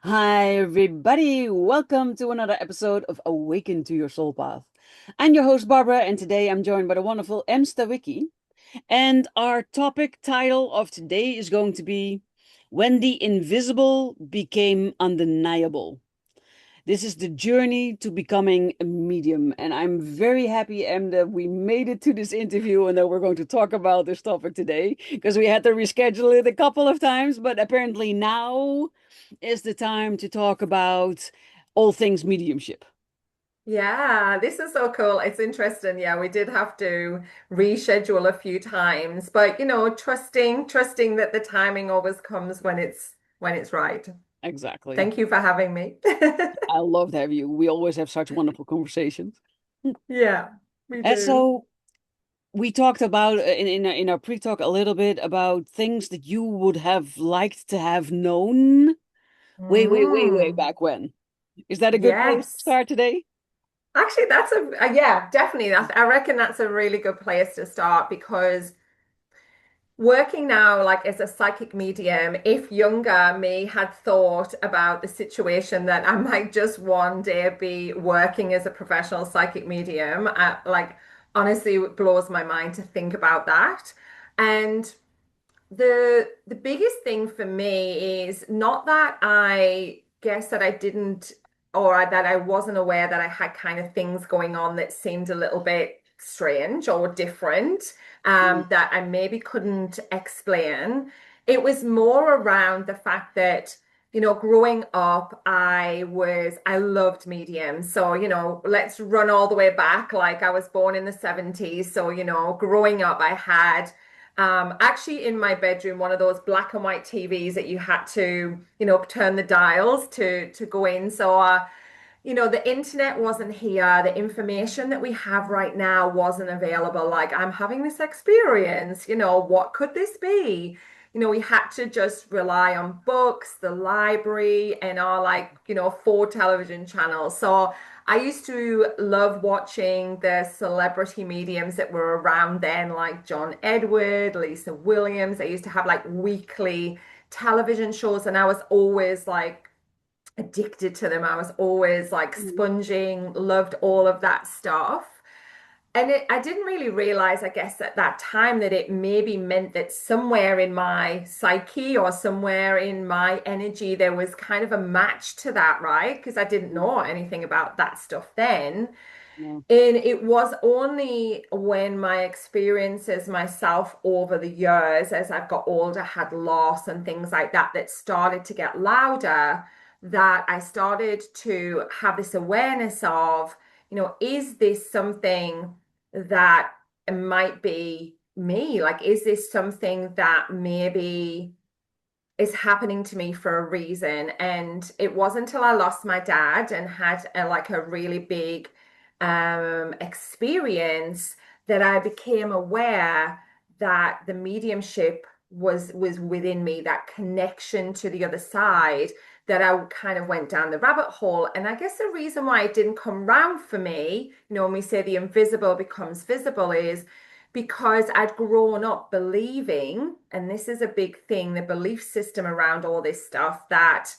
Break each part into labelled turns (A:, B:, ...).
A: Hi, everybody. Welcome to another episode of Awaken to Your Soul Path. I'm your host, Barbara, and today I'm joined by the wonderful Emsta Wiki. And our topic title of today is going to be When the Invisible Became Undeniable. This is the journey to becoming a medium. And I'm very happy, Em, that we made it to this interview and that we're going to talk about this topic today because we had to reschedule it a couple of times. But apparently now is the time to talk about all things mediumship.
B: Yeah, this is so cool. It's interesting. Yeah, we did have to reschedule a few times, but trusting that the timing always comes when it's right.
A: Exactly.
B: Thank you for having me.
A: I love to have you. We always have such wonderful conversations.
B: Yeah, we
A: And
B: do.
A: so we talked about in our pre-talk a little bit about things that you would have liked to have known way
B: Mm,
A: back when. Is that a good place to
B: yes.
A: start today?
B: Actually, that's yeah, definitely. I reckon that's a really good place to start because working now, like as a psychic medium, if younger me had thought about the situation that I might just one day be working as a professional psychic medium, like honestly, it blows my mind to think about that. And the biggest thing for me is not that I guess that I didn't that I wasn't aware that I had kind of things going on that seemed a little bit strange or different
A: Mm,
B: that I maybe couldn't explain. It was more around the fact that growing up, I loved mediums. So, let's run all the way back. Like I was born in the 70s. So, growing up, I had actually in my bedroom, one of those black and white TVs that you had to, turn the dials to go in. So the internet wasn't here. The information that we have right now wasn't available. Like, I'm having this experience, what could this be? We had to just rely on books, the library, and our like, four television channels. So I used to love watching the celebrity mediums that were around then, like John Edward, Lisa Williams. They used to have like weekly television shows, and I was always like addicted to them. I was always like
A: mm,
B: sponging, loved all of that stuff. And I didn't really realize, I guess, at that time that it maybe meant that somewhere in my psyche or somewhere in my energy, there was kind of a match to that, right? Because I didn't
A: mm,
B: know anything about that stuff then.
A: yeah.
B: And it was only when my experiences myself over the years, as I've got older, had loss and things like that, that started to get louder, that I started to have this awareness of, is this something that might be me? Like, is this something that maybe is happening to me for a reason? And it wasn't until I lost my dad and had like a really big experience that I became aware that the mediumship was within me, that connection to the other side, that I kind of went down the rabbit hole. And I guess the reason why it didn't come round for me, when we say the invisible becomes visible, is because I'd grown up believing, and this is a big thing, the belief system around all this stuff, that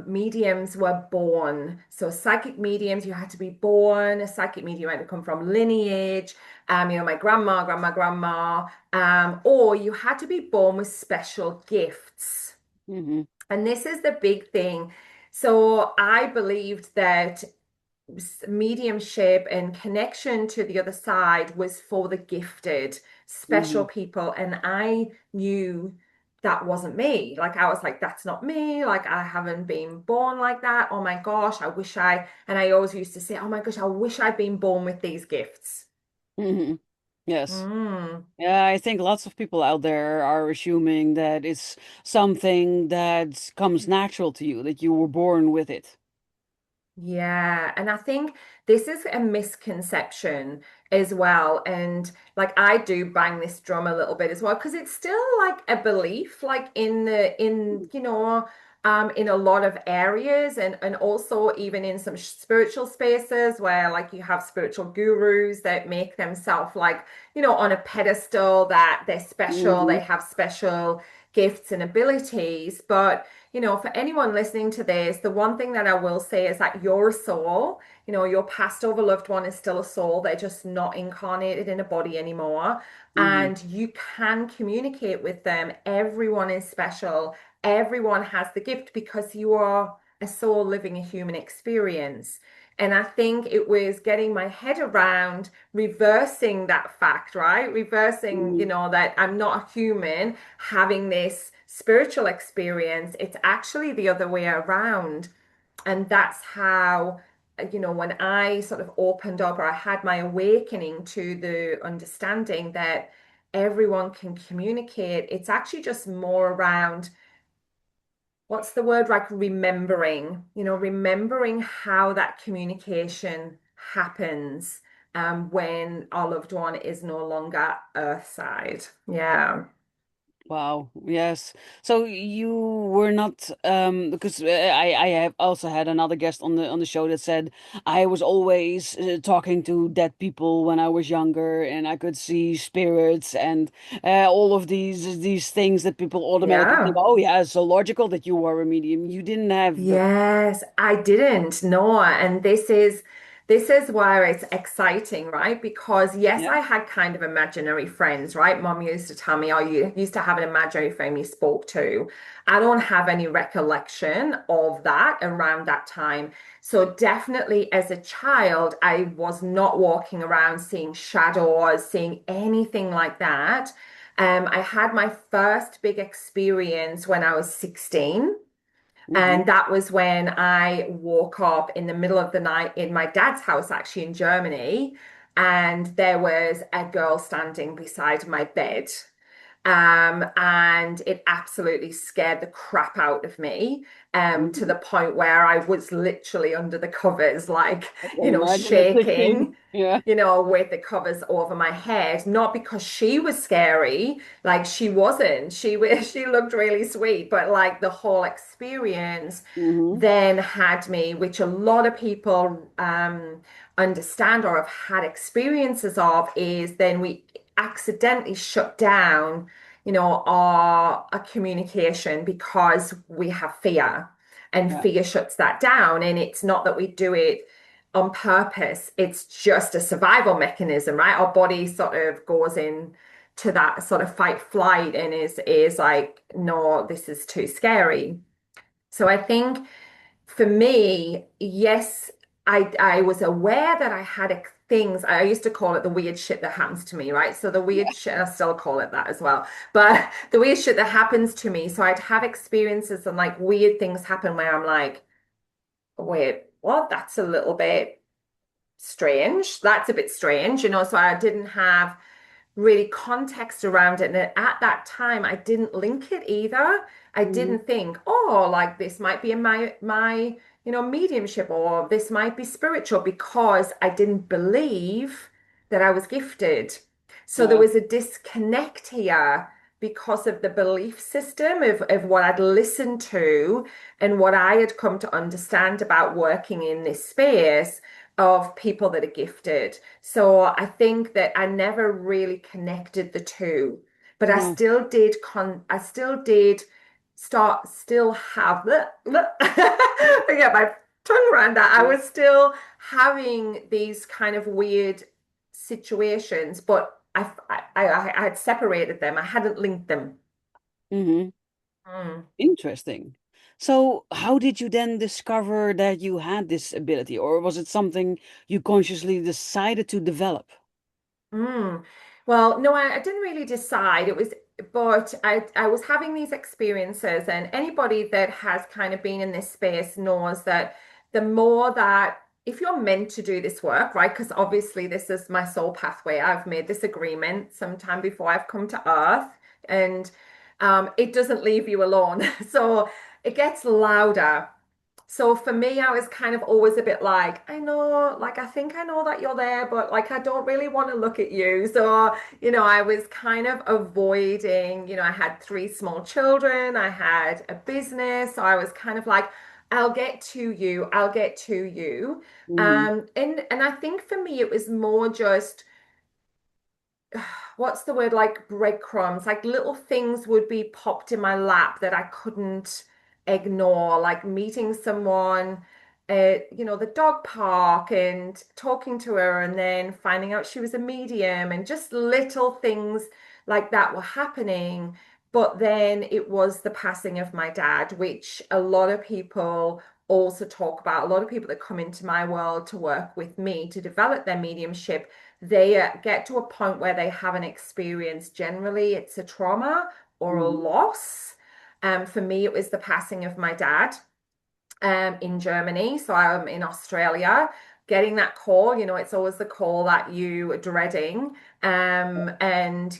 B: mediums were born. So psychic mediums, you had to be born. A psychic medium had to come from lineage. My grandma, or you had to be born with special gifts.
A: Hmm.
B: And this is the big thing. So I believed that mediumship and connection to the other side was for the gifted, special
A: Hmm.
B: people. And I knew that wasn't me. Like, I was like, that's not me. Like, I haven't been born like that. Oh my gosh, and I always used to say, oh my gosh, I wish I'd been born with these gifts.
A: Hmm. Yes.
B: Mm.
A: Yeah, I think lots of people out there are assuming that it's something that comes natural to you, that you were born with it.
B: Yeah, and I think this is a misconception as well. And like I do bang this drum a little bit as well because it's still like a belief, like in a lot of areas and also even in some spiritual spaces where like you have spiritual gurus that make themselves like, on a pedestal that they're special,
A: Hmm.
B: they have special gifts and abilities. But for anyone listening to this, the one thing that I will say is that your soul, your passed over loved one is still a soul. They're just not incarnated in a body anymore.
A: Mm-hmm.
B: And you can communicate with them. Everyone is special. Everyone has the gift because you are a soul living a human experience. And I think it was getting my head around reversing that fact, right? Reversing,
A: Mm-hmm.
B: that I'm not a human having this spiritual experience. It's actually the other way around. And that's how, when I sort of opened up or I had my awakening to the understanding that everyone can communicate, it's actually just more around what's the word, like remembering, remembering how that communication happens when our loved one is no longer earthside. Yeah.
A: Wow, yes. So you were not because I have also had another guest on the show that said I was always talking to dead people when I was younger and I could see spirits and all of these things that people automatically think,
B: Yeah.
A: oh yeah, it's so logical that you were a medium. You didn't have the
B: Yes, I didn't know. And this is why it's exciting, right? Because yes,
A: yeah.
B: I had kind of imaginary friends, right? Mom used to tell me, oh, you used to have an imaginary friend you spoke to. I don't have any recollection of that around that time. So definitely as a child, I was not walking around seeing shadows, seeing anything like that. I had my first big experience when I was 16.
A: Mm-hmm.
B: And that was when I woke up in the middle of the night in my dad's house, actually in Germany. And there was a girl standing beside my bed. And it absolutely scared the crap out of me, to the
A: Mm-hmm.
B: point where I was literally under the covers, like,
A: I can imagine at 16.
B: shaking,
A: Yeah.
B: with the covers over my head. Not because she was scary, like she wasn't. She was, she looked really sweet, but like the whole experience
A: Mm-hmm.
B: then had me, which a lot of people understand or have had experiences of, is then we accidentally shut down our communication because we have fear, and
A: Yeah.
B: fear shuts that down. And it's not that we do it on purpose, it's just a survival mechanism, right? Our body sort of goes in to that sort of fight flight and is like, no, this is too scary. So I think for me, yes, I was aware that I had things. I used to call it the weird shit that happens to me, right? So the weird shit, and I still call it that as well. But the weird shit that happens to me. So I'd have experiences and like weird things happen where I'm like, wait, what? That's a little bit strange. That's a bit strange, So I didn't have really context around it. And at that time, I didn't link it either. I
A: Mm-hmm.
B: didn't think, oh, like this might be in my mediumship, or this might be spiritual, because I didn't believe that I was gifted. So there
A: Yeah.
B: was a disconnect here because of the belief system of what I'd listened to and what I had come to understand about working in this space of people that are gifted. So I think that I never really connected the two, but I
A: No.
B: still did I still did still have I get my tongue around that. I
A: Yeah.
B: was still having these kind of weird situations, but I had separated them. I hadn't linked them.
A: Mm-hmm.
B: Mm.
A: Interesting. So, how did you then discover that you had this ability, or was it something you consciously decided to develop?
B: Mm. Well, no, I didn't really decide. But I was having these experiences, and anybody that has kind of been in this space knows that the more that if you're meant to do this work, right? Because obviously this is my soul pathway. I've made this agreement sometime before I've come to Earth, and it doesn't leave you alone. So it gets louder. So for me, I was kind of always a bit like, I know, like, I think I know that you're there, but like, I don't really want to look at you. So, I was kind of avoiding, I had three small children, I had a business. So I was kind of like, I'll get to you, I'll get to you.
A: Mm-hmm.
B: And I think for me, it was more just, what's the word, like breadcrumbs, like little things would be popped in my lap that I couldn't ignore, like meeting someone at, the dog park and talking to her and then finding out she was a medium and just little things like that were happening. But then it was the passing of my dad, which a lot of people also talk about. A lot of people that come into my world to work with me to develop their mediumship, they get to a point where they have an experience. Generally, it's a trauma or a
A: Hmm.
B: loss. For me, it was the passing of my dad in Germany. So I'm in Australia. Getting that call, it's always the call that you are dreading. And,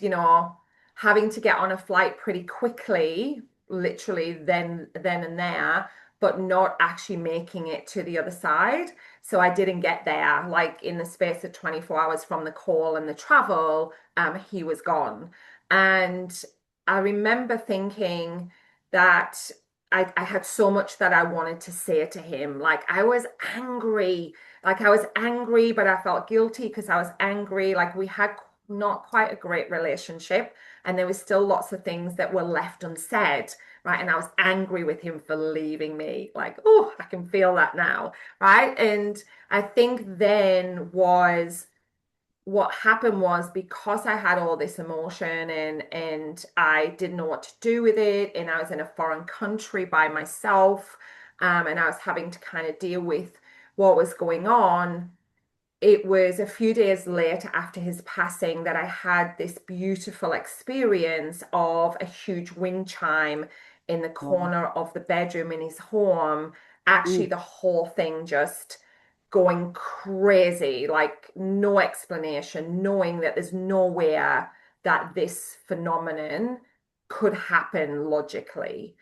B: having to get on a flight pretty quickly, literally then and there, but not actually making it to the other side. So I didn't get there. Like in the space of 24 hours from the call and the travel, he was gone. And I remember thinking that I had so much that I wanted to say to him. Like I was angry. Like I was angry, but I felt guilty because I was angry. Like we had not quite a great relationship, and there was still lots of things that were left unsaid, right? And I was angry with him for leaving me. Like, oh, I can feel that now, right? And I think then was what happened was because I had all this emotion and I didn't know what to do with it, and I was in a foreign country by myself, and I was having to kind of deal with what was going on. It was a few days later after his passing that I had this beautiful experience of a huge wind chime in the
A: Wow.
B: corner of the bedroom in his home. Actually,
A: Mm,
B: the whole thing just going crazy, like no explanation, knowing that there's nowhere that this phenomenon could happen logically.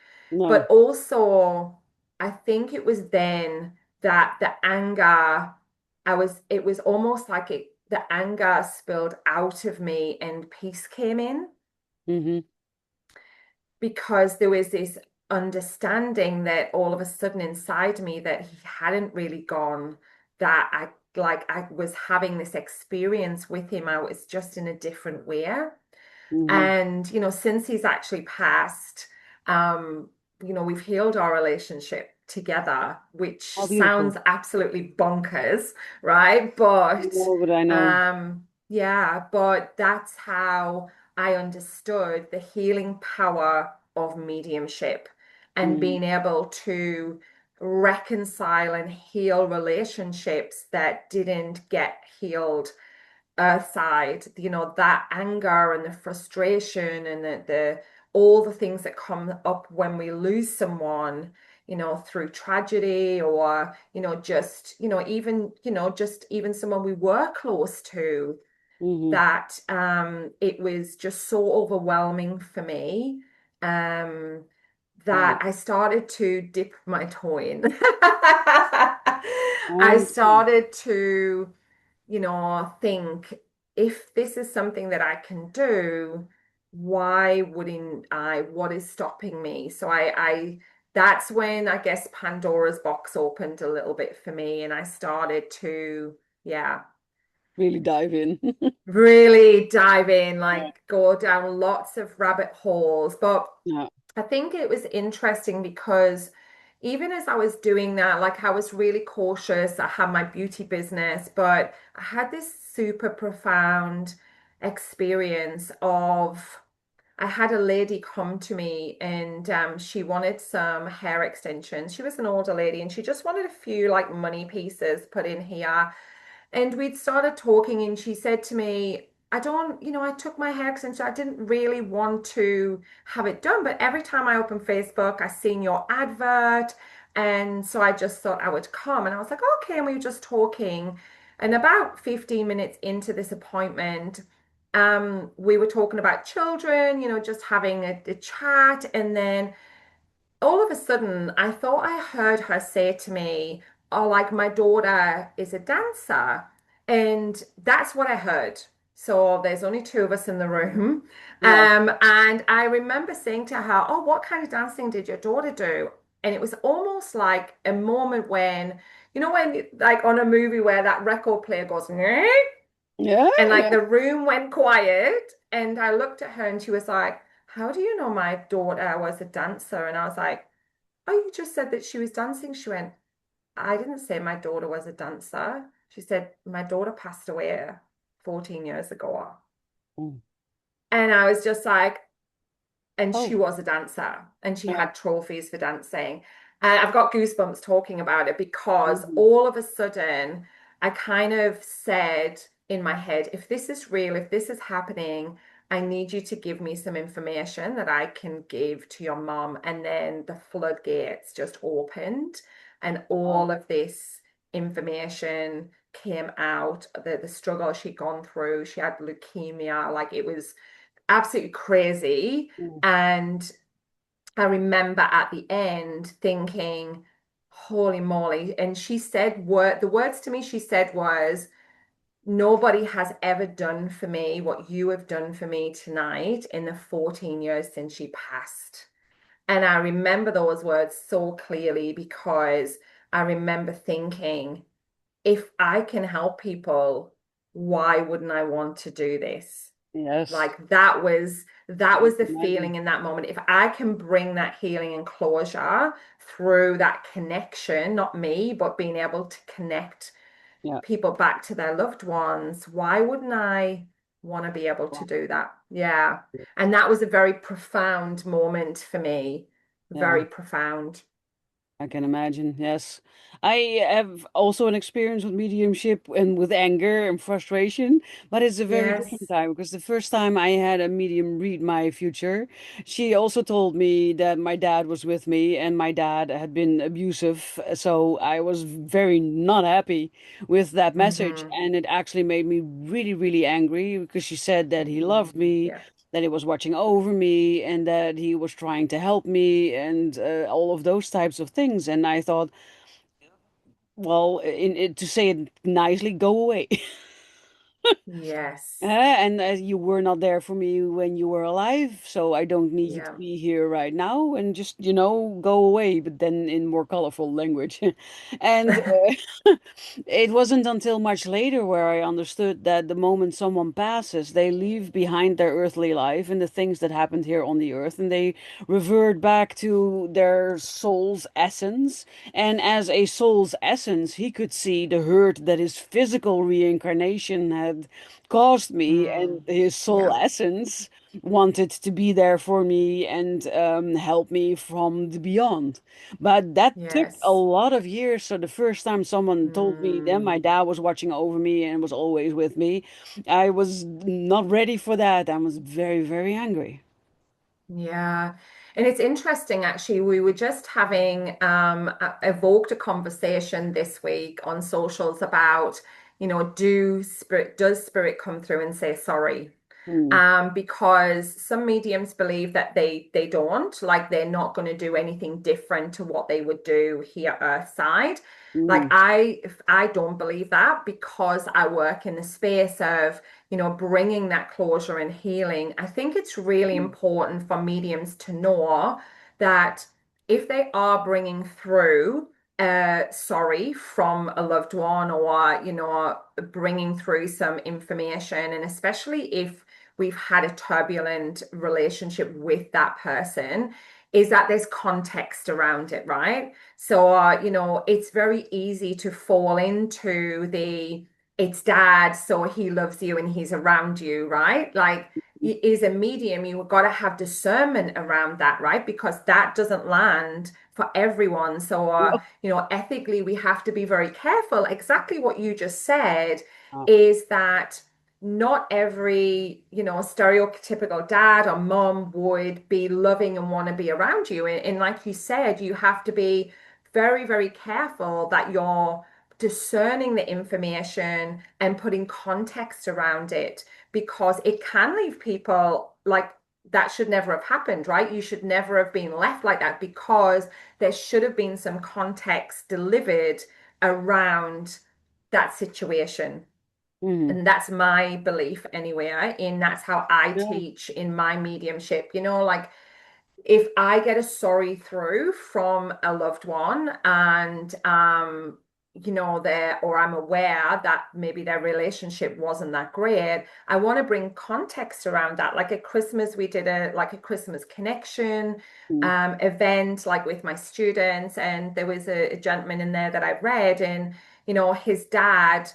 B: But
A: no.
B: also, I think it was then that the anger, it was almost like the anger spilled out of me and peace came in
A: Hmm.
B: because there was this understanding that all of a sudden inside me that he hadn't really gone, that I was having this experience with him. I was just in a different way.
A: Hmm.
B: And, since he's actually passed, um, we've healed our relationship together, which
A: How
B: sounds
A: beautiful.
B: absolutely bonkers, right? But
A: No, but I know.
B: yeah, but that's how I understood the healing power of mediumship and
A: Mm,
B: being able to reconcile and heal relationships that didn't get healed side, that anger and the frustration and the all the things that come up when we lose someone, through tragedy or, just, just even someone we were close to,
A: hmm.
B: that it was just so overwhelming for me. Um, that
A: Wow.
B: I started to dip my toe in.
A: I
B: I
A: understand.
B: started to think if this is something that I can do, why wouldn't I? What is stopping me? So that's when I guess Pandora's box opened a little bit for me, and I started to, yeah,
A: Really dive in.
B: really dive in,
A: Yeah.
B: like go down lots of rabbit holes. But
A: Yeah.
B: I think it was interesting because even as I was doing that, like I was really cautious. I had my beauty business, but I had this super profound experience of I had a lady come to me and she wanted some hair extensions. She was an older lady and she just wanted a few like money pieces put in here. And we'd started talking, and she said to me, I don't, I took my hair extension. I didn't really want to have it done, but every time I open Facebook, I seen your advert. And so I just thought I would come. And I was like, okay. And we were just talking. And about 15 minutes into this appointment, we were talking about children, just having a chat. And then all of a sudden, I thought I heard her say to me, oh, like my daughter is a dancer. And that's what I heard. So there's only two of us in the room.
A: Yeah.
B: And I remember saying to her, oh, what kind of dancing did your daughter do? And it was almost like a moment when, when like on a movie where that record player goes, "Nyeh,"
A: Yeah.
B: and like
A: Yeah.
B: the room went quiet. And I looked at her and she was like, how do you know my daughter was a dancer? And I was like, oh, you just said that she was dancing. She went, I didn't say my daughter was a dancer. She said, my daughter passed away 14 years ago.
A: Oh,
B: And I was just like, and she
A: oh,
B: was a dancer and she
A: yeah.
B: had trophies for dancing. And I've got goosebumps talking about it because
A: Mhm.
B: all of a sudden I kind of said in my head, if this is real, if this is happening, I need you to give me some information that I can give to your mom. And then the floodgates just opened and
A: Wow.
B: all of this information came out, the struggle she'd gone through. She had leukemia, like it was absolutely crazy.
A: Mm.
B: And I remember at the end thinking, holy moly. And she said, the words to me she said was, nobody has ever done for me what you have done for me tonight in the 14 years since she passed. And I remember those words so clearly because I remember thinking, if I can help people, why wouldn't I want to do this?
A: Yes,
B: Like that
A: I
B: was the
A: can imagine.
B: feeling in that moment. If I can bring that healing and closure through that connection, not me, but being able to connect
A: Yeah.
B: people back to their loved ones, why wouldn't I want to be able to
A: Wow.
B: do that? Yeah. And that was a very profound moment for me.
A: Yeah.
B: Very profound.
A: I can imagine, yes. I have also an experience with mediumship and with anger and frustration, but it's a very different
B: Yes.
A: time because the first time I had a medium read my future, she also told me that my dad was with me and my dad had been abusive. So I was very not happy with that message,
B: Mm-hmm.
A: and it actually made me really, really angry because she said that he
B: Mm-hmm.
A: loved me,
B: Yeah.
A: that he was watching over me and that he was trying to help me and all of those types of things. And I thought, well, to say it nicely, go away.
B: Yes.
A: And you were not there for me when you were alive, so I don't need you to
B: Yeah.
A: be here right now, and just, go away, but then in more colorful language. And it wasn't until much later where I understood that the moment someone passes, they leave behind their earthly life and the things that happened here on the earth, and they revert back to their soul's essence. And as a soul's essence, he could see the hurt that his physical reincarnation had caused me, and
B: Mm.
A: his soul
B: Yeah.
A: essence wanted to be there for me and help me from the beyond. But that took a
B: Yes.
A: lot of years. So the first time someone told me that
B: Mm.
A: my dad was watching over me and was always with me, I was not ready for that. I was very, very angry.
B: Yeah. And it's interesting, actually. We were just having evoked a conversation this week on socials about, does spirit come through and say sorry?
A: Hmm.
B: Because some mediums believe that they don't, like they're not going to do anything different to what they would do here Earthside. Like
A: Hmm.
B: I don't believe that because I work in the space of, bringing that closure and healing. I think it's really
A: Hmm.
B: important for mediums to know that if they are bringing through sorry from a loved one, or bringing through some information, and especially if we've had a turbulent relationship with that person, is that there's context around it, right? So, it's very easy to fall into it's dad, so he loves you and he's around you, right? Like, is a medium, you've got to have discernment around that, right? Because that doesn't land for everyone. So,
A: No.
B: ethically, we have to be very careful. Exactly what you just said
A: Ah.
B: is that not every, stereotypical dad or mom would be loving and want to be around you. And like you said, you have to be very, very careful that you're discerning the information and putting context around it, because it can leave people like that should never have happened, right? You should never have been left like that because there should have been some context delivered around that situation.
A: Mhm.
B: And that's my belief anyway, and that's how I
A: Yeah.
B: teach in my mediumship. Like if I get a sorry through from a loved one and they're, or I'm aware that maybe their relationship wasn't that great, I want to bring context around that. Like at Christmas, we did a Christmas connection
A: Mm,
B: event, like with my students, and there was a gentleman in there that I read, and his dad,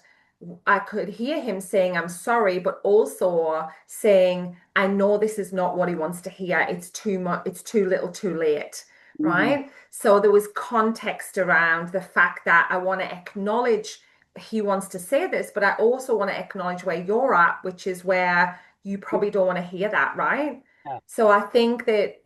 B: I could hear him saying, I'm sorry, but also saying, I know this is not what he wants to hear. It's too much, it's too little, too late.
A: mhm,
B: Right. So there was context around the fact that I want to acknowledge he wants to say this, but I also want to acknowledge where you're at, which is where you probably don't want to hear that. Right.
A: yeah.
B: So I think that,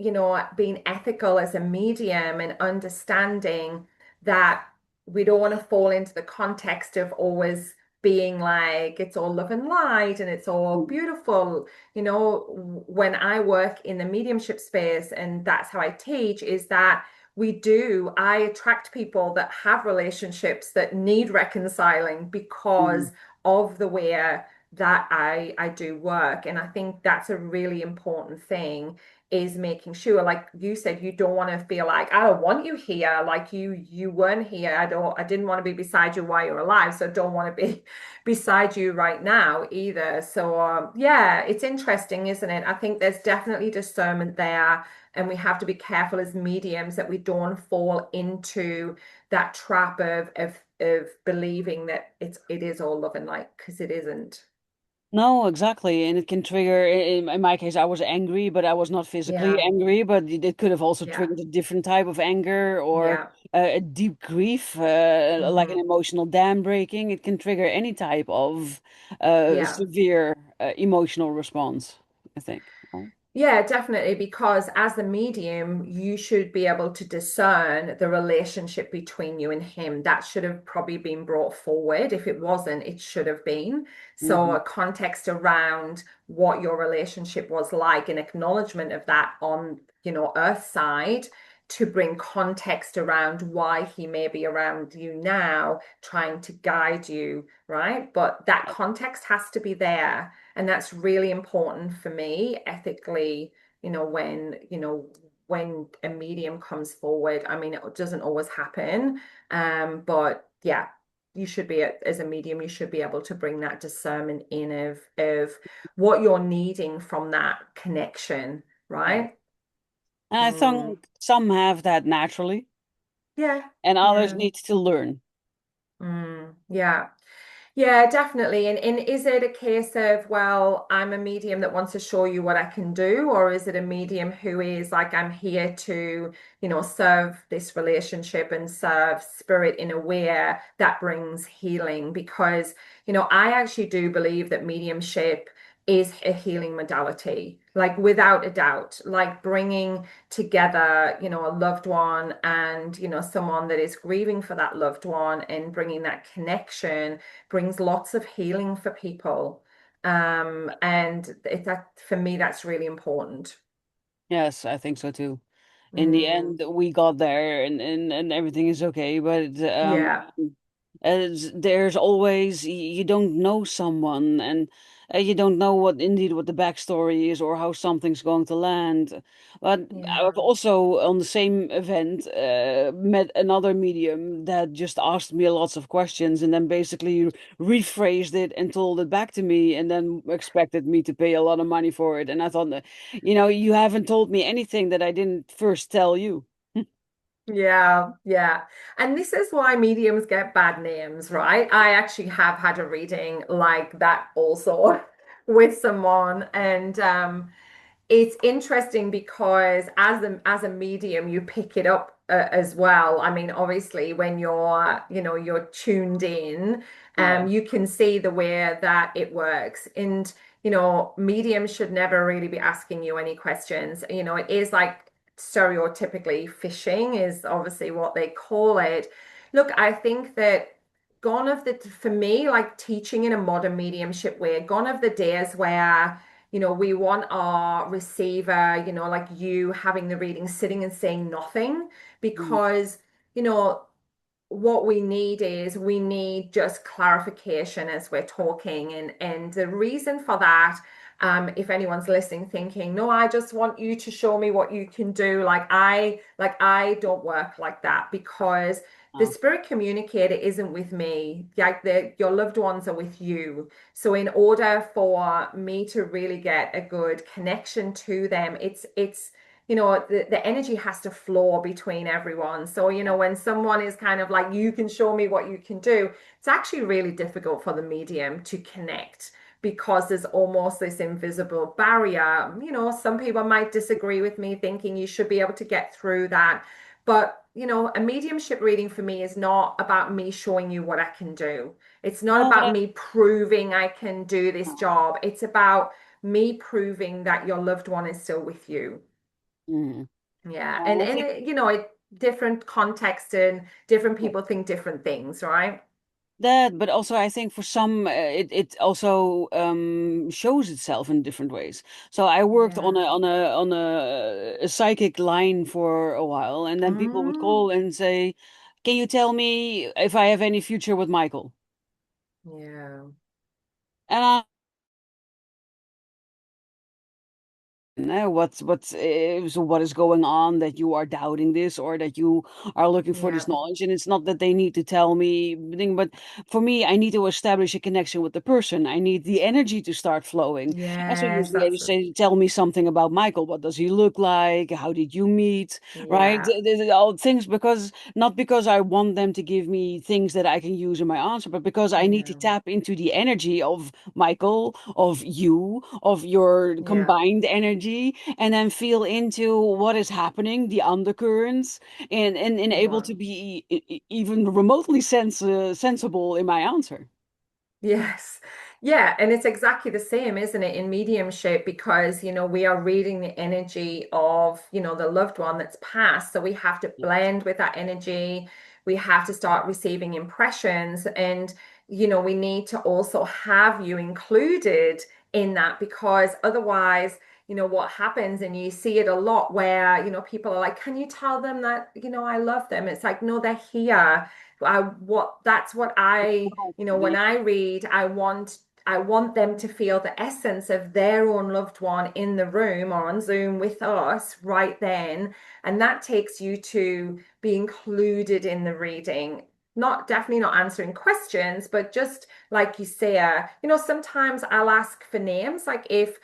B: being ethical as a medium and understanding that we don't want to fall into the context of always being like it's all love and light and it's all
A: Mm,
B: beautiful. When I work in the mediumship space, and that's how I teach, is that I attract people that have relationships that need reconciling
A: mhm.
B: because of the way that I do work. And I think that's a really important thing, is making sure, like you said, you don't want to feel like I don't want you here, like you weren't here. I didn't want to be beside you while you're alive, so I don't want to be beside you right now either. So yeah, it's interesting, isn't it? I think there's definitely discernment there, and we have to be careful as mediums that we don't fall into that trap of believing that it is all love and light, because it isn't.
A: No, exactly. And it can trigger, in my case, I was angry, but I was not physically
B: Yeah,
A: angry, but it could have also
B: yeah,
A: triggered a different type of anger or
B: yeah.
A: a deep grief, like an
B: Hmm.
A: emotional dam breaking. It can trigger any type of
B: Yeah.
A: severe emotional response, I think. Right?
B: Yeah, definitely, because as a medium, you should be able to discern the relationship between you and him. That should have probably been brought forward. If it wasn't, it should have been. So,
A: Hmm.
B: a context around what your relationship was like, an acknowledgement of that on, Earth side, to bring context around why he may be around you now, trying to guide you, right? But that context has to be there. And that's really important for me ethically, when a medium comes forward. I mean, it doesn't always happen. But yeah, you should be, as a medium, you should be able to bring that discernment in of what you're needing from that connection,
A: Yeah.
B: right?
A: And I
B: Mm,
A: think some have that naturally,
B: yeah,
A: and others
B: yeah.
A: need to learn.
B: Yeah. Yeah, definitely. And is it a case of, well, I'm a medium that wants to show you what I can do, or is it a medium who is like, I'm here to, serve this relationship and serve spirit in a way that brings healing? Because, I actually do believe that mediumship is a healing modality, like without a doubt, like bringing together, a loved one and, someone that is grieving for that loved one, and bringing that connection brings lots of healing for people. And that, for me, that's really important.
A: Yes, I think so too. In the
B: Mm,
A: end, we got there, and everything is okay. But
B: yeah,
A: as there's always you don't know someone, and you don't know what the backstory is or how something's going to land. But I've
B: yeah.
A: also on the same event met another medium that just asked me lots of questions and then basically rephrased it and told it back to me and then expected me to pay a lot of money for it. And I thought, you haven't told me anything that I didn't first tell you.
B: Yeah, yeah. And this is why mediums get bad names, right? I actually have had a reading like that also with someone. And it's interesting because as a medium, you pick it up as well. I mean, obviously, when you're tuned in,
A: Yeah.
B: you can see the way that it works. And mediums should never really be asking you any questions. It is like stereotypically fishing is obviously what they call it. Look, I think that for me, like teaching in a modern mediumship way, gone of the days where we want our receiver, like you having the reading, sitting and saying nothing,
A: Mhm.
B: because, you know, what we need just clarification as we're talking. And the reason for that, If anyone's listening thinking, no, I just want you to show me what you can do, like I don't work like that, because the
A: Oh,
B: spirit communicator isn't with me. Like your loved ones are with you. So in order for me to really get a good connection to them, it's the energy has to flow between everyone. So, when someone is kind of like, you can show me what you can do, it's actually really difficult for the medium to connect because there's almost this invisible barrier. Some people might disagree with me, thinking you should be able to get through that. But, a mediumship reading for me is not about me showing you what I can do. It's not
A: no, but
B: about me proving I can do this job. It's about me proving that your loved one is still with you.
A: mm,
B: Yeah. And
A: I
B: and
A: think
B: it, different context and different
A: yeah,
B: people think different things, right?
A: that, but also I think for some it also shows itself in different ways. So I worked on
B: Yeah.
A: a psychic line for a while, and then people would
B: Mm,
A: call and say, "Can you tell me if I have any future with Michael?"
B: yeah.
A: And so what is going on that you are doubting this or that you are looking for this
B: Yeah.
A: knowledge? And it's not that they need to tell me, but for me, I need to establish a connection with the person. I need the energy to start flowing. And so
B: Yes,
A: usually they say, tell me something about Michael. What does he look like? How did you meet? Right?
B: yeah.
A: All things, because not because I want them to give me things that I can use in my answer, but because I need to
B: Yeah.
A: tap into the energy of Michael, of you, of your
B: Yeah.
A: combined energy, and then feel into what is happening, the undercurrents, and able
B: Yeah.
A: to be even remotely sensible in my answer.
B: Yes. Yeah, and it's exactly the same, isn't it, in mediumship, because, we are reading the energy of, the loved one that's passed. So we have to
A: Yes.
B: blend with that energy. We have to start receiving impressions. And, we need to also have you included in that, because otherwise, what happens, and you see it a lot where, people are like, can you tell them that, I love them? It's like, no, they're here. That's what when I read, I want them to feel the essence of their own loved one in the room or on Zoom with us right then. And that takes you to be included in the reading. Not definitely not answering questions, but just like you say, sometimes I'll ask for names. Like if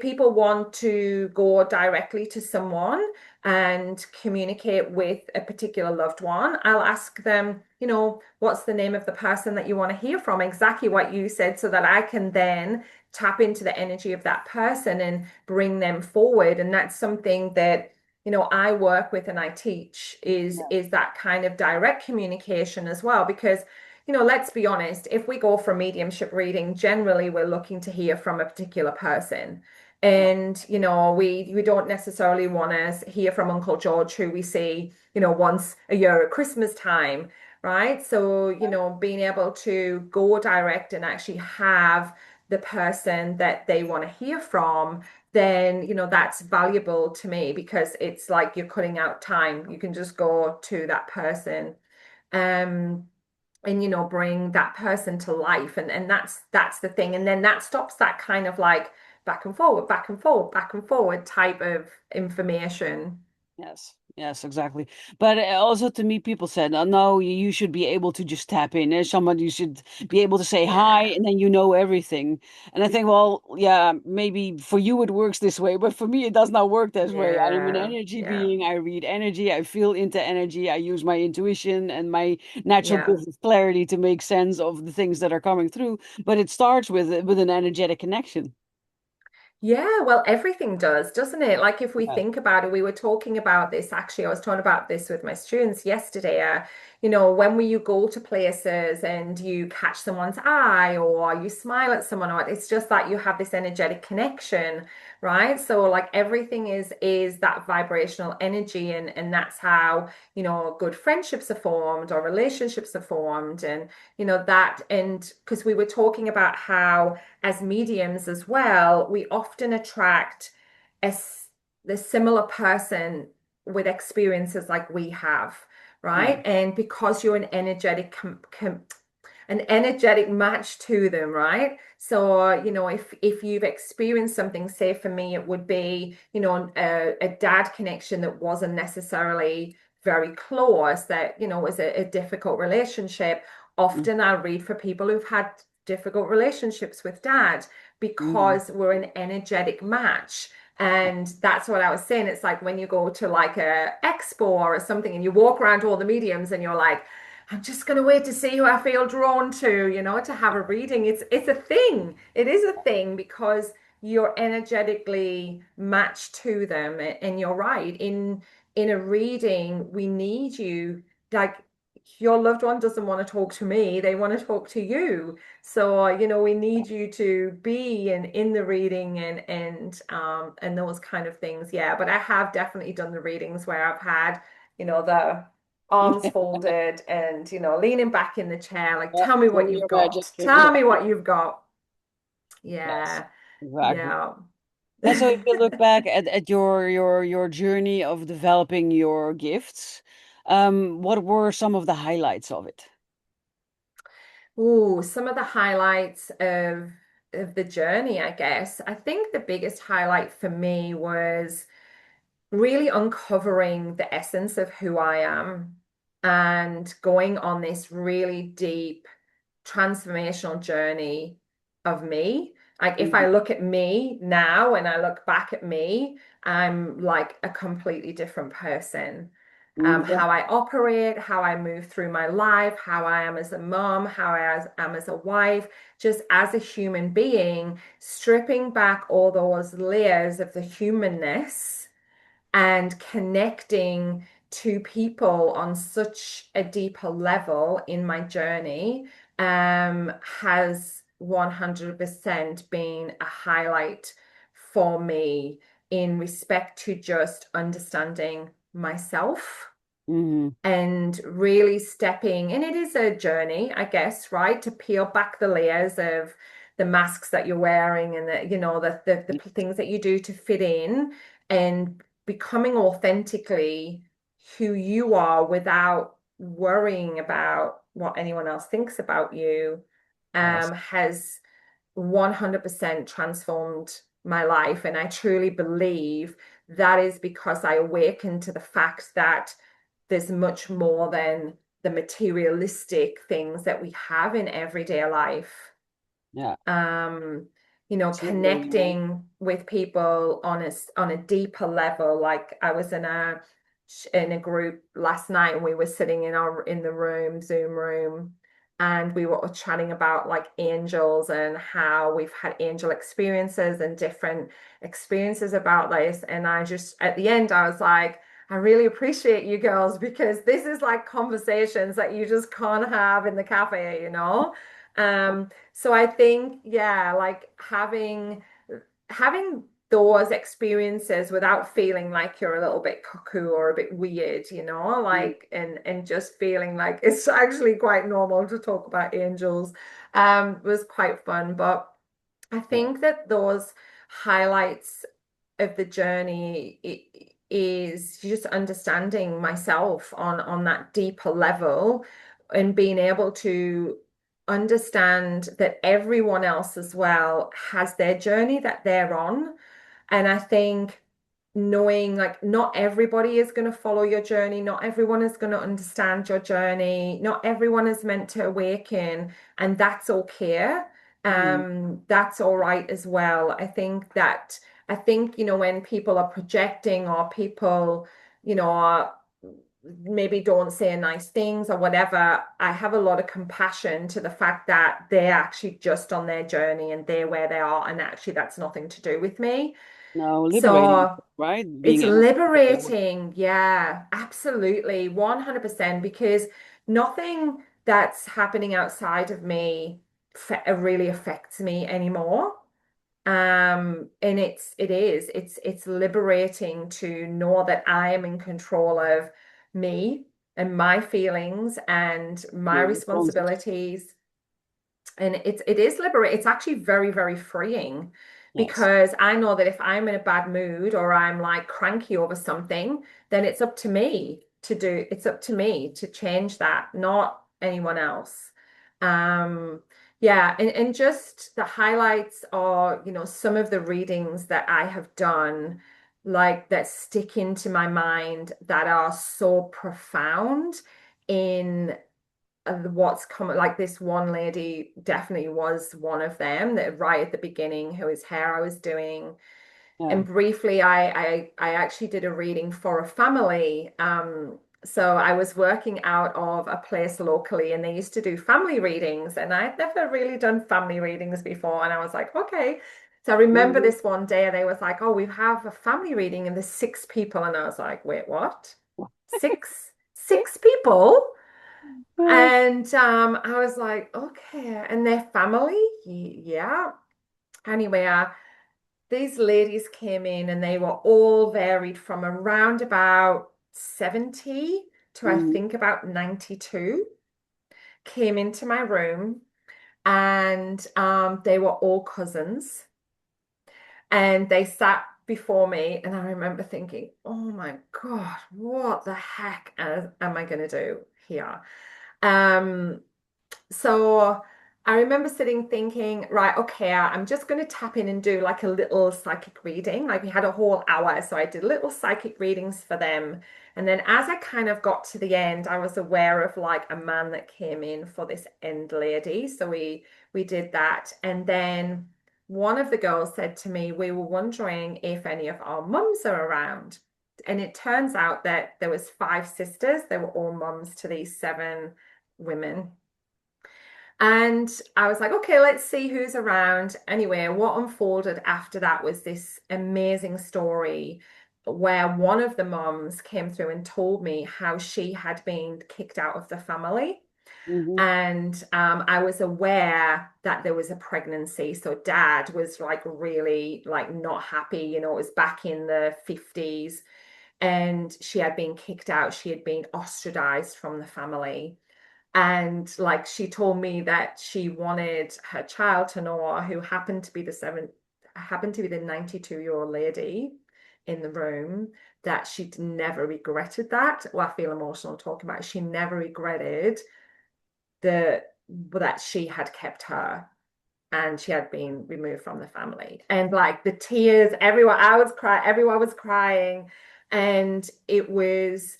B: people want to go directly to someone and communicate with a particular loved one, I'll ask them, what's the name of the person that you want to hear from? Exactly what you said, so that I can then tap into the energy of that person and bring them forward. And that's something that, I work with and I teach is that kind of direct communication as well. Because, let's be honest, if we go for mediumship reading, generally we're looking to hear from a particular person.
A: Yeah.
B: And, we don't necessarily want to hear from Uncle George, who we see, once a year at Christmas time, right? So, being able to go direct and actually have the person that they want to hear from, then, that's valuable to me, because it's like you're cutting out time. You can just go to that person. Um, and bring that person to life, and that's the thing, and then that stops that kind of like back and forward, back and forward, back and forward type of information.
A: Yes, yes, exactly. But also to me, people said, "Oh, no, you should be able to just tap in. There's someone you should be able to say hi,
B: Yeah.
A: and then you know everything." And I think, well, yeah, maybe for you it works this way, but for me it does not work this way. I am an
B: Yeah.
A: energy
B: Yeah.
A: being. I read energy. I feel into energy. I use my intuition and my natural
B: Yeah.
A: gift of clarity to make sense of the things that are coming through. But it starts with an energetic connection.
B: Yeah, well, everything does, doesn't it? Like if we
A: Yeah.
B: think about it, we were talking about this actually. I was talking about this with my students yesterday. When you go to places and you catch someone's eye or you smile at someone, or it's just that you have this energetic connection, right? So like everything is that vibrational energy, and that's how, good friendships are formed or relationships are formed, and that, and because we were talking about how as mediums as well, we often attract a, the similar person with experiences like we have, right?
A: Mm.
B: And because you're an energetic an energetic match to them, right? So, if you've experienced something, say for me, it would be, a dad connection that wasn't necessarily very close, that, was a difficult relationship. Often I read for people who've had difficult relationships with dad
A: Mm-hmm.
B: because we're an energetic match. And that's what I was saying. It's like when you go to like a expo or something and you walk around all the mediums and you're like, I'm just going to wait to see who I feel drawn to, to have a reading. It's a thing. It is a thing because you're energetically matched to them. And you're right. In a reading, we need you. Like your loved one doesn't want to talk to me, they want to talk to you. So, we need you to be in the reading and those kind of things. Yeah, but I have definitely done the readings where I've had, the arms folded and, leaning back in the chair, like,
A: Yeah,
B: tell me what
A: fully
B: you've got.
A: imagine.
B: Tell
A: Yeah.
B: me what you've got.
A: Yes,
B: Yeah.
A: exactly.
B: Yeah.
A: Yeah, so if you look back at your journey of developing your gifts, what were some of the highlights of it?
B: Oh, some of the highlights of the journey, I guess. I think the biggest highlight for me was really uncovering the essence of who I am and going on this really deep transformational journey of me. Like if I
A: Mhm.
B: look at me now and I look back at me, I'm like a completely different person.
A: Yeah.
B: How I operate, how I move through my life, how I am as a mom, how am as a wife, just as a human being, stripping back all those layers of the humanness and connecting to people on such a deeper level in my journey has 100% been a highlight for me in respect to just understanding myself
A: Hmm.
B: and really stepping, and it is a journey, I guess, right? To peel back the layers of the masks that you're wearing and the things that you do to fit in and becoming authentically who you are without worrying about what anyone else thinks about you
A: Yes.
B: has 100% transformed my life. And I truly believe that is because I awakened to the fact that there's much more than the materialistic things that we have in everyday life.
A: Yeah.
B: um
A: It's liberating, right?
B: connecting with people on a deeper level. Like I was in a group last night and we were sitting in the room, Zoom room, and we were chatting about like angels and how we've had angel experiences and different experiences about this. And I just at the end I was like, I really appreciate you girls because this is like conversations that you just can't have in the cafe. So I think, yeah, like having those experiences without feeling like you're a little bit cuckoo or a bit weird,
A: Mm.
B: like and just feeling like it's actually quite normal to talk about angels, was quite fun. But I
A: Yeah.
B: think that those highlights of the journey is just understanding myself on that deeper level and being able to understand that everyone else as well has their journey that they're on. And I think knowing like not everybody is going to follow your journey, not everyone is going to understand your journey, not everyone is meant to awaken, and that's okay.
A: Mm.
B: That's all right as well. I think, when people are projecting or people, are maybe don't say nice things or whatever, I have a lot of compassion to the fact that they're actually just on their journey and they're where they are, and actually that's nothing to do with me.
A: No, liberating,
B: So
A: right? Being
B: it's
A: able to.
B: liberating. Yeah, absolutely. 100%. Because nothing that's happening outside of me really affects me anymore. And it's liberating to know that I am in control of me and my feelings and my
A: Your responses.
B: responsibilities. And it is liberating. It's actually very, very freeing
A: Yes.
B: because I know that if I'm in a bad mood or I'm like cranky over something, then it's up to me to change that, not anyone else. Um, yeah, and just the highlights are, some of the readings that I have done, like that stick into my mind that are so profound in what's coming. Like this one lady definitely was one of them that right at the beginning, whose hair I was doing.
A: Yeah.
B: And briefly, I actually did a reading for a family. So I was working out of a place locally, and they used to do family readings, and I'd never really done family readings before. And I was like, okay. So I remember
A: Mhm.
B: this one day, and they was like, oh, we have a family reading, and there's six people, and I was like, wait, what? Six people?
A: Uh,
B: And I was like, okay, and their family, yeah. Anyway, these ladies came in and they were all varied from around about 70 to I
A: mm,
B: think about 92, came into my room, and they were all cousins, and they sat before me, and I remember thinking, oh my God, what the heck am I going to do here? Um, So I remember sitting thinking, right, okay, I'm just going to tap in and do like a little psychic reading. Like we had a whole hour, so I did little psychic readings for them. And then as I kind of got to the end, I was aware of like a man that came in for this end lady. So we did that. And then one of the girls said to me, we were wondering if any of our mums are around. And it turns out that there was five sisters. They were all mums to these seven women. And I was like, okay, let's see who's around. Anyway, what unfolded after that was this amazing story where one of the moms came through and told me how she had been kicked out of the family.
A: mhm,
B: And I was aware that there was a pregnancy. So dad was like really like not happy. It was back in the 50s, and she had been kicked out. She had been ostracized from the family. And like she told me that she wanted her child to know, who happened to be the 92-year-old lady in the room, that she'd never regretted that. Well, I feel emotional talking about it. She never regretted the that she had kept her, and she had been removed from the family. And like the tears everywhere, everyone was crying. And it was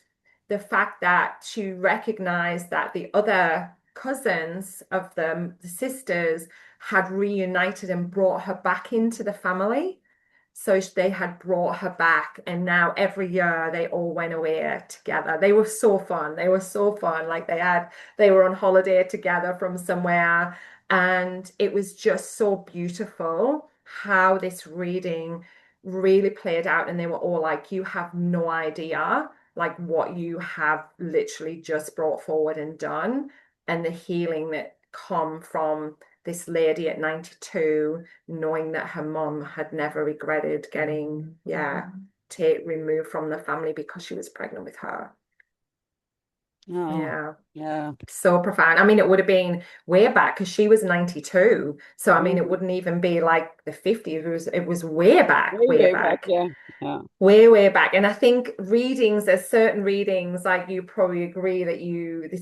B: the fact that she recognized that the other cousins of the sisters had reunited and brought her back into the family. So they had brought her back, and now every year they all went away together. They were so fun. They were so fun. Like they were on holiday together from somewhere, and it was just so beautiful how this reading really played out. And they were all like, "You have no idea, like what you have literally just brought forward and done, and the healing that come from this lady at 92." Knowing that her mom had never regretted getting, yeah, removed from the family because she was pregnant with her.
A: oh,
B: Yeah,
A: yeah.
B: so profound. I mean, it would have been way back because she was 92. So, I mean, it
A: Mhm.
B: wouldn't even be like the 50s. It was way back,
A: Way,
B: way
A: way back,
B: back.
A: yeah. Yeah.
B: Way, way back. And I think readings, there's certain readings, like you probably agree that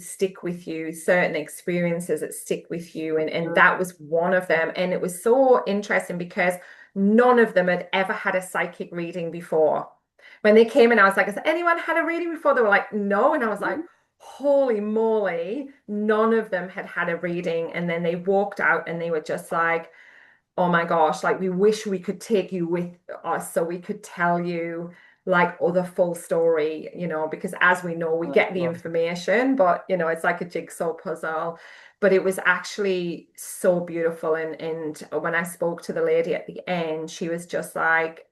B: stick with you, certain experiences that stick with you. And
A: Yeah.
B: that was one of them. And it was so interesting because none of them had ever had a psychic reading before. When they came in, I was like, has anyone had a reading before? They were like, no. And I was like,
A: Mhm.
B: holy moly, none of them had had a reading. And then they walked out and they were just like, oh my gosh, like we wish we could take you with us so we could tell you like the full story, because as we know, we
A: Oh, that's
B: get the
A: cool.
B: information, but it's like a jigsaw puzzle. But it was actually so beautiful. And when I spoke to the lady at the end, she was just like,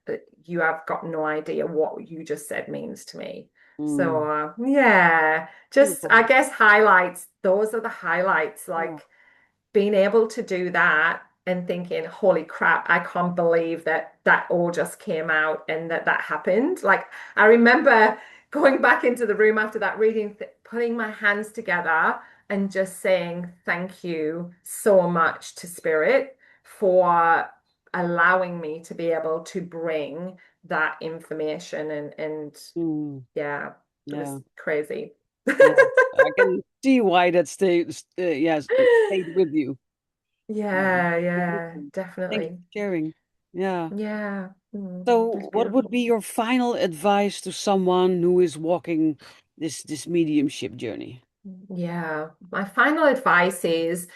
B: you have got no idea what you just said means to me. So
A: Mm,
B: yeah, just
A: beautiful.
B: I guess highlights, those are the highlights,
A: Yeah.
B: like being able to do that and thinking, holy crap, I can't believe that that all just came out and that happened. Like, I remember going back into the room after that reading, putting my hands together and just saying, thank you so much to Spirit for allowing me to be able to bring that information. And
A: Mm,
B: yeah, it
A: yeah.
B: was crazy.
A: Yeah, I can see why that yes, it stayed with you.
B: Yeah, yeah,
A: Absolutely. Thank you
B: definitely.
A: for sharing. Yeah.
B: Yeah,
A: So,
B: it's
A: what would
B: beautiful.
A: be your final advice to someone who is walking this mediumship journey?
B: Yeah, my final advice is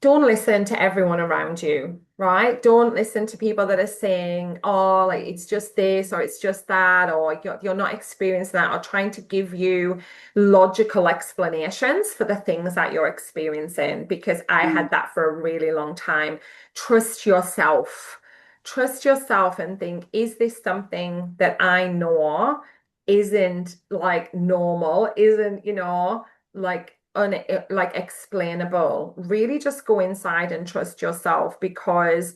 B: don't listen to everyone around you, right? Don't listen to people that are saying, oh, like it's just this or it's just that, or you're not experiencing that, or trying to give you logical explanations for the things that you're experiencing, because I
A: Mm,
B: had that for a really long time. Trust yourself. Trust yourself and think, is this something that I know isn't like normal, isn't, like like explainable. Really just go inside and trust yourself, because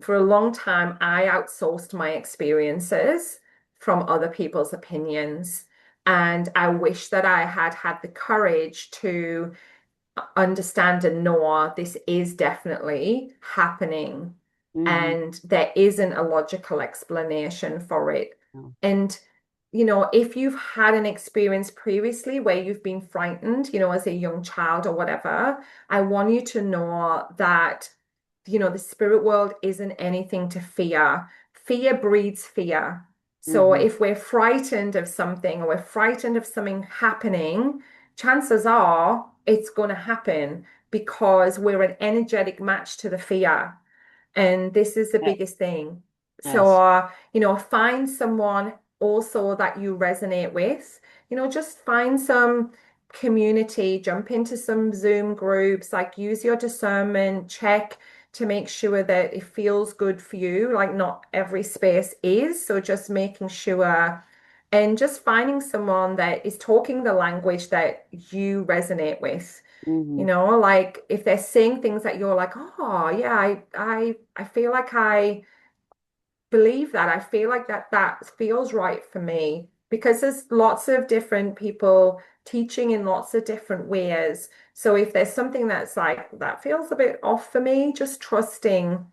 B: for a long time I outsourced my experiences from other people's opinions. And I wish that I had had the courage to understand and know this is definitely happening,
A: mhm.
B: and there isn't a logical explanation for it.
A: Yeah.
B: And if you've had an experience previously where you've been frightened, as a young child or whatever, I want you to know that, the spirit world isn't anything to fear. Fear breeds fear. So
A: Mhm.
B: if we're frightened of something, or we're frightened of something happening, chances are it's going to happen, because we're an energetic match to the fear. And this is the
A: Yeah.
B: biggest thing. So,
A: Yes.
B: find someone also that you resonate with. Just find some community, jump into some Zoom groups, like use your discernment, check to make sure that it feels good for you. Like, not every space is. So, just making sure and just finding someone that is talking the language that you resonate with.
A: Hmm.
B: Like if they're saying things that you're like, oh yeah, I feel like I believe that. I feel like that feels right for me, because there's lots of different people teaching in lots of different ways. So if there's something that's like that feels a bit off for me, just trusting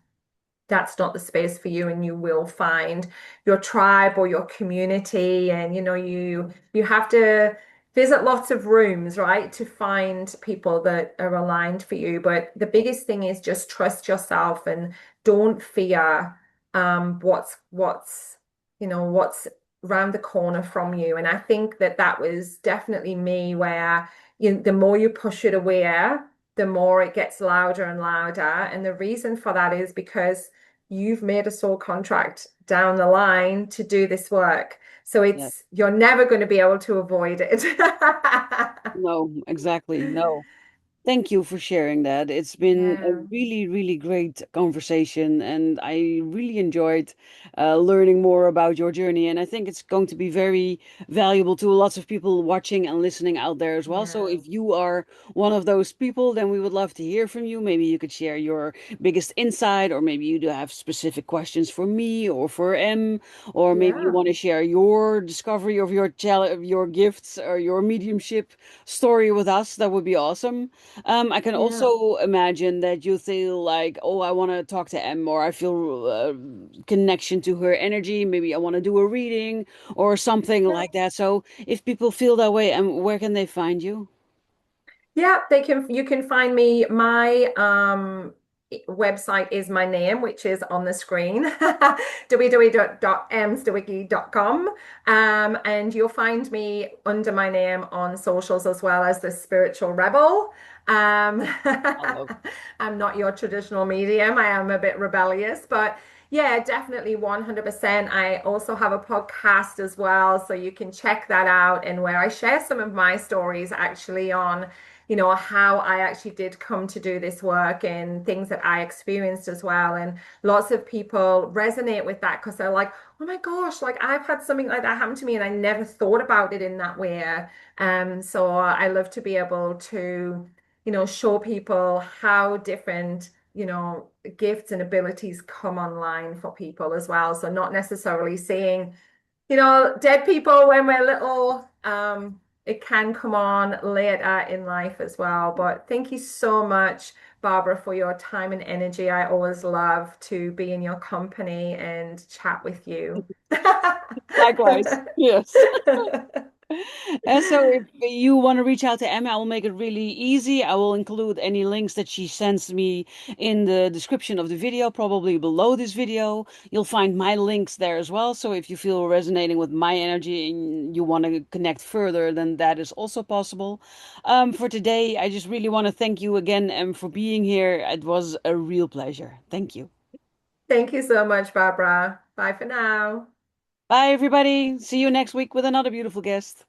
B: that's not the space for you, and you will find your tribe or your community. And you have to visit lots of rooms, right, to find people that are aligned for you. But the biggest thing is just trust yourself and don't fear what's around the corner from you. And I think that was definitely me, where the more you push it away, the more it gets louder and louder. And the reason for that is because you've made a soul contract down the line to do this work. So
A: Yes.
B: you're never going to be able to avoid it.
A: No, exactly. No. Thank you for sharing that. It's been a
B: Yeah,
A: really, really great conversation, and I really enjoyed learning more about your journey. And I think it's going to be very valuable to lots of people watching and listening out there as well. So
B: yeah,
A: if you are one of those people, then we would love to hear from you. Maybe you could share your biggest insight, or maybe you do have specific questions for me or for M, or maybe you
B: yeah,
A: want to share your discovery of your gifts or your mediumship story with us. That would be awesome. I can
B: yeah,
A: also imagine that you feel like, oh, I want to talk to Em, or I feel connection to her energy. Maybe I want to do a reading or something
B: yeah.
A: like that. So if people feel that way, where can they find you?
B: Yeah, you can find me. My website is my name, which is on the screen, www.mstowicki.com. And you'll find me under my name on socials, as well as the Spiritual Rebel. Um,
A: I love.
B: I'm not your traditional medium. I am a bit rebellious, but yeah, definitely 100%. I also have a podcast as well, so you can check that out, and where I share some of my stories actually on how I actually did come to do this work, and things that I experienced as well. And lots of people resonate with that, because they're like, oh my gosh, like I've had something like that happen to me and I never thought about it in that way. So I love to be able to, show people how different, gifts and abilities come online for people as well. So not necessarily seeing dead people when we're little. It can come on later in life as well. But thank you so much, Barbara, for your time and energy. I always love to be in your company and chat with you.
A: Likewise. Yes. So if you want to reach out to Emma, I will make it really easy. I will include any links that she sends me in the description of the video, probably below this video. You'll find my links there as well. So if you feel resonating with my energy and you want to connect further, then that is also possible. For today, I just really want to thank you again, for being here. It was a real pleasure. Thank you.
B: Thank you so much, Barbara. Bye for now.
A: Bye, everybody. See you next week with another beautiful guest.